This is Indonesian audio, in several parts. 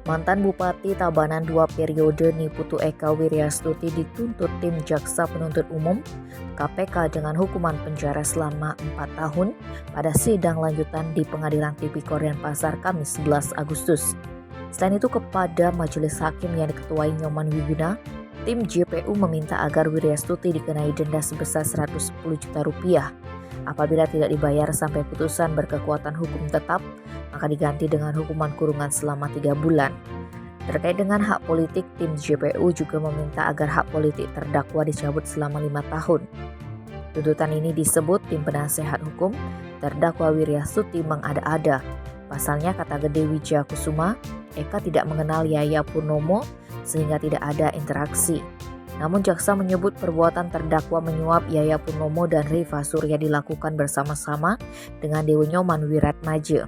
Mantan Bupati Tabanan 2 periode Niputu Eka Wiryastuti dituntut tim Jaksa Penuntut Umum KPK dengan hukuman penjara selama 4 tahun pada sidang lanjutan di Pengadilan Tipikor Denpasar Kamis 11 Agustus. Selain itu, kepada majelis hakim yang diketuai Nyoman Wiguna, tim JPU meminta agar Wiryastuti dikenai denda sebesar Rp110 juta. Apabila tidak dibayar sampai putusan berkekuatan hukum tetap, maka diganti dengan hukuman kurungan selama 3 bulan. Terkait dengan hak politik, tim JPU juga meminta agar hak politik terdakwa dicabut selama 5 tahun. Tuntutan ini disebut tim penasehat hukum terdakwa Wiryastuti mengada-ada. Pasalnya, kata Gede Wijaya Kusuma, Eka tidak mengenal Yaya Purnomo sehingga tidak ada interaksi. Namun jaksa menyebut perbuatan terdakwa menyuap Yaya Purnomo dan Rifa Surya dilakukan bersama-sama dengan Dewi Nyoman Wiratmaja.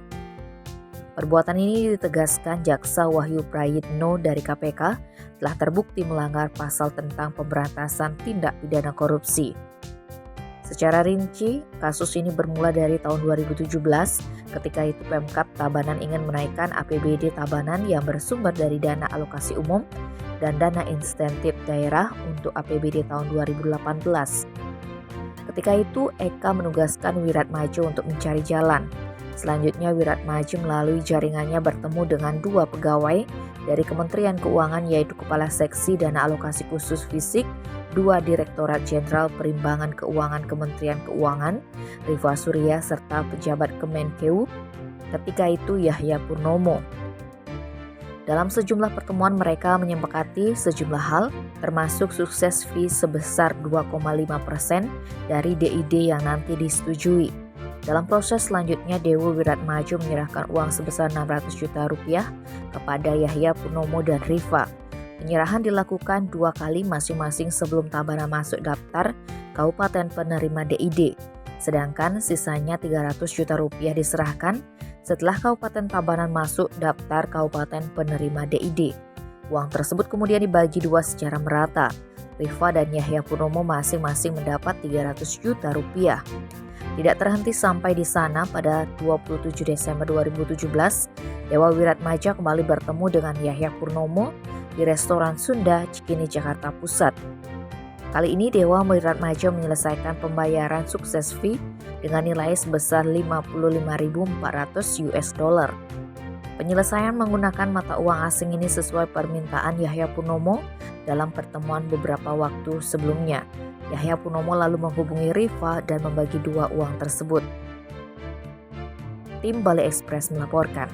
Perbuatan ini ditegaskan Jaksa Wahyu Prayitno dari KPK telah terbukti melanggar pasal tentang pemberantasan tindak pidana korupsi. Secara rinci, kasus ini bermula dari tahun 2017 ketika itu Pemkab Tabanan ingin menaikkan APBD Tabanan yang bersumber dari dana alokasi umum dan dana insentif daerah untuk APBD tahun 2018. Ketika itu, Eka menugaskan Wiratmaja untuk mencari jalan. Selanjutnya, Wiratmaja melalui jaringannya bertemu dengan 2 pegawai dari Kementerian Keuangan, yaitu Kepala Seksi Dana Alokasi Khusus Fisik 2 Direktorat Jenderal Perimbangan Keuangan Kementerian Keuangan, Rifa Surya, serta pejabat Kemenkeu, ketika itu Yahya Purnomo. Dalam sejumlah pertemuan mereka menyepakati sejumlah hal, termasuk sukses fee sebesar 2,5% dari DID yang nanti disetujui. Dalam proses selanjutnya, Dewi Wiratmaja menyerahkan uang sebesar Rp600 juta kepada Yahya Purnomo dan Rifa. Penyerahan dilakukan 2 kali masing-masing sebelum Tabanan masuk daftar Kabupaten penerima DID. Sedangkan sisanya Rp300 juta diserahkan setelah Kabupaten Tabanan masuk daftar Kabupaten penerima DID. Uang tersebut kemudian dibagi 2 secara merata. Rifa dan Yahya Purnomo masing-masing mendapat Rp300 juta. Tidak terhenti sampai di sana, pada 27 Desember 2017, Dewa Wiratmaja kembali bertemu dengan Yahya Purnomo di restoran Sunda, Cikini, Jakarta Pusat. Kali ini Dewa Wiratmaja menyelesaikan pembayaran sukses fee dengan nilai sebesar $55.400. Penyelesaian menggunakan mata uang asing ini sesuai permintaan Yahya Purnomo dalam pertemuan beberapa waktu sebelumnya. Yahya Purnomo lalu menghubungi Rifa dan membagi 2 uang tersebut. Tim Bali Express melaporkan.